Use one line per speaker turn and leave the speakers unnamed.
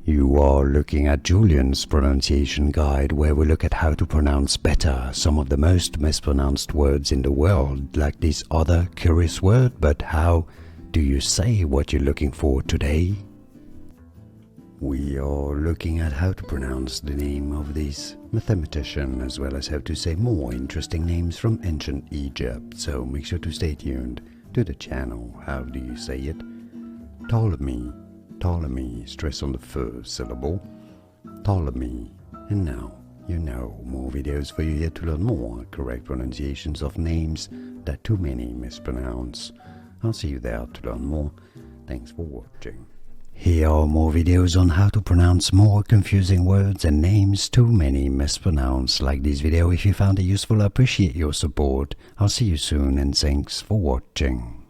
You are looking at Julian's pronunciation guide, where we look at how to pronounce better some of the most mispronounced words in the world, like this other curious word. But how do you say what you're looking for today? We are looking at how to pronounce the name of this mathematician, as well as how to say more interesting names from ancient Egypt, so make sure to stay tuned to the channel. How do you say it? Ptolemy. Ptolemy, stress on the first syllable. Ptolemy. And now you know. More videos for you here to learn more correct pronunciations of names that too many mispronounce. I'll see you there to learn more. Thanks for watching. Here are more videos on how to pronounce more confusing words and names too many mispronounce. Like this video if you found it useful. I appreciate your support. I'll see you soon and thanks for watching.